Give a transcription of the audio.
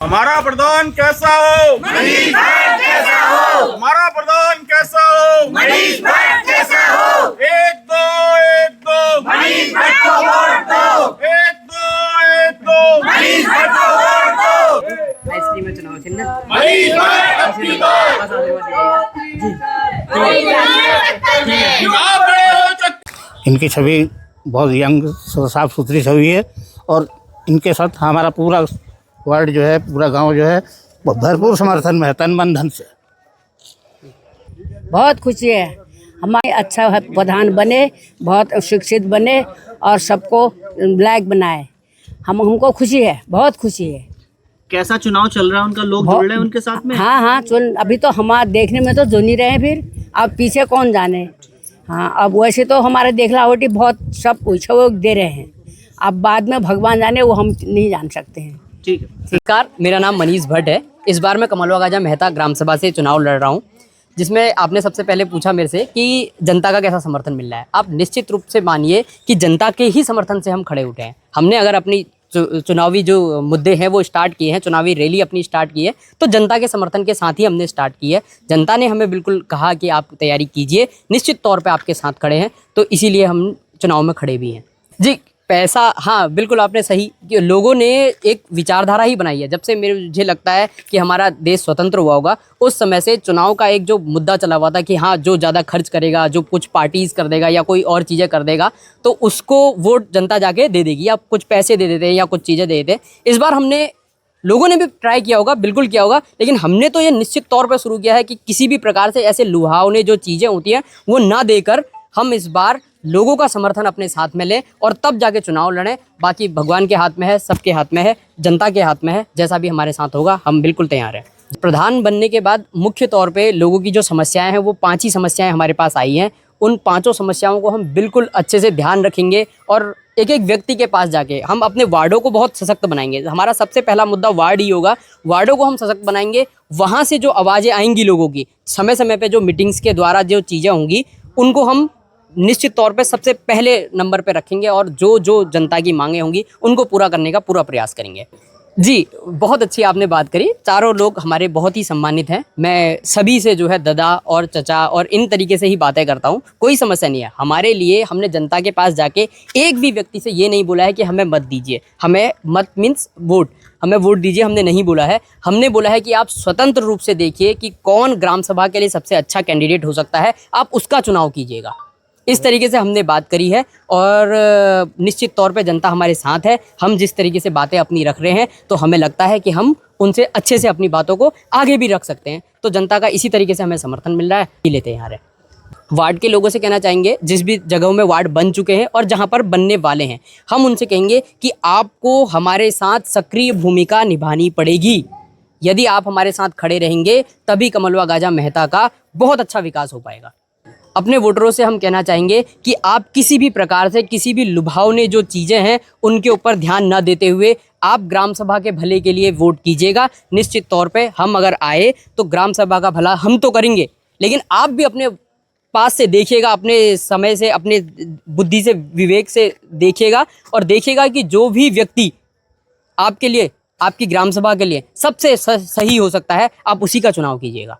हमारा प्रधान कैसा हो? मनीष भट्ट कैसा हो? हमारा प्रधान कैसा हो? मनीष भट्ट कैसा हो? एक दो मनीष भट्ट को वोट दो। एक दो मनीष भट्ट को वोट दो। आइसक्रीम में चुनाव चिन्ह मनीष भट्ट अपनी बात। चुनाव खड़े हो चुके। इनकी छवि बहुत यंग साफ सुथरी छवि है और इनके साथ हमारा पूरा वार्ड जो है, पूरा गांव जो है, भरपूर समर्थन में है, तन मन धन से। बहुत खुशी है, हमारे अच्छा प्रधान बने, बहुत शिक्षित बने और सबको लायक बनाए। हमको खुशी है, बहुत खुशी है। कैसा चुनाव चल रहा है उनका? लोग जुड़ रहे हैं उनके साथ में? हाँ, चुन अभी तो हमारे देखने में तो जुड़ नहीं रहे, फिर अब पीछे कौन जाने। हाँ, अब वैसे तो हमारे देखलावटी बहुत सब पूछो दे रहे हैं, अब बाद में भगवान जाने, वो हम नहीं जान सकते हैं। ठीक है। नमस्कार, मेरा नाम मनीष भट्ट है। इस बार मैं कमलवा गाजा मेहता ग्राम सभा से चुनाव लड़ रहा हूँ, जिसमें आपने सबसे पहले पूछा मेरे से कि जनता का कैसा समर्थन मिल रहा है। आप निश्चित रूप से मानिए कि जनता के ही समर्थन से हम खड़े उठे हैं। हमने अगर अपनी चुनावी जो मुद्दे हैं वो स्टार्ट किए हैं, चुनावी रैली अपनी स्टार्ट की है, तो जनता के समर्थन के साथ ही हमने स्टार्ट की है। जनता ने हमें बिल्कुल कहा कि आप तैयारी कीजिए, निश्चित तौर पे आपके साथ खड़े हैं, तो इसीलिए हम चुनाव में खड़े भी हैं। जी, पैसा, हाँ बिल्कुल आपने सही कि लोगों ने एक विचारधारा ही बनाई है। जब से मुझे लगता है कि हमारा देश स्वतंत्र हुआ होगा, उस समय से चुनाव का एक जो मुद्दा चला हुआ था कि हाँ, जो ज़्यादा खर्च करेगा, जो कुछ पार्टीज़ कर देगा या कोई और चीज़ें कर देगा, तो उसको वोट जनता जाके दे देगी, या कुछ पैसे दे देते हैं या कुछ चीज़ें दे देते हैं। इस बार हमने, लोगों ने भी ट्राई किया होगा, बिल्कुल किया होगा, लेकिन हमने तो ये निश्चित तौर पर शुरू किया है कि किसी भी प्रकार से ऐसे लुभावने जो चीज़ें होती हैं वो ना देकर हम इस बार लोगों का समर्थन अपने साथ में लें और तब जाके चुनाव लड़ें। बाकी भगवान के हाथ में है, सबके हाथ में है, जनता के हाथ में है। जैसा भी हमारे साथ होगा हम बिल्कुल तैयार हैं। प्रधान बनने के बाद मुख्य तौर पे लोगों की जो समस्याएं हैं, वो 5 ही समस्याएं हमारे पास आई हैं। उन 5 समस्याओं को हम बिल्कुल अच्छे से ध्यान रखेंगे और एक एक व्यक्ति के पास जाके हम अपने वार्डों को बहुत सशक्त बनाएंगे। हमारा सबसे पहला मुद्दा वार्ड ही होगा। वार्डों को हम सशक्त बनाएंगे, वहाँ से जो आवाज़ें आएंगी लोगों की, समय समय पर जो मीटिंग्स के द्वारा जो चीज़ें होंगी, उनको हम निश्चित तौर पे सबसे पहले नंबर पे रखेंगे और जो जो जनता की मांगें होंगी उनको पूरा करने का पूरा प्रयास करेंगे। जी, बहुत अच्छी आपने बात करी। चारों लोग हमारे बहुत ही सम्मानित हैं। मैं सभी से जो है दादा और चचा और इन तरीके से ही बातें करता हूँ, कोई समस्या नहीं है हमारे लिए। हमने जनता के पास जाके एक भी व्यक्ति से ये नहीं बोला है कि हमें मत दीजिए, हमें मत मीन्स वोट, हमें वोट दीजिए, हमने नहीं बोला है। हमने बोला है कि आप स्वतंत्र रूप से देखिए कि कौन ग्राम सभा के लिए सबसे अच्छा कैंडिडेट हो सकता है, आप उसका चुनाव कीजिएगा। इस तरीके से हमने बात करी है और निश्चित तौर पे जनता हमारे साथ है। हम जिस तरीके से बातें अपनी रख रहे हैं, तो हमें लगता है कि हम उनसे अच्छे से अपनी बातों को आगे भी रख सकते हैं। तो जनता का इसी तरीके से हमें समर्थन मिल रहा है, इसीलिए तैयार है। वार्ड के लोगों से कहना चाहेंगे, जिस भी जगहों में वार्ड बन चुके हैं और जहां पर बनने वाले हैं, हम उनसे कहेंगे कि आपको हमारे साथ सक्रिय भूमिका निभानी पड़ेगी। यदि आप हमारे साथ खड़े रहेंगे तभी कमलवा गाजा मेहता का बहुत अच्छा विकास हो पाएगा। अपने वोटरों से हम कहना चाहेंगे कि आप किसी भी प्रकार से, किसी भी लुभावने जो चीज़ें हैं उनके ऊपर ध्यान न देते हुए आप ग्राम सभा के भले के लिए वोट कीजिएगा। निश्चित तौर पे हम अगर आए तो ग्राम सभा का भला हम तो करेंगे, लेकिन आप भी अपने पास से देखिएगा, अपने समय से, अपने बुद्धि से, विवेक से देखिएगा और देखिएगा कि जो भी व्यक्ति आपके लिए, आपकी ग्राम सभा के लिए सबसे सही हो सकता है, आप उसी का चुनाव कीजिएगा।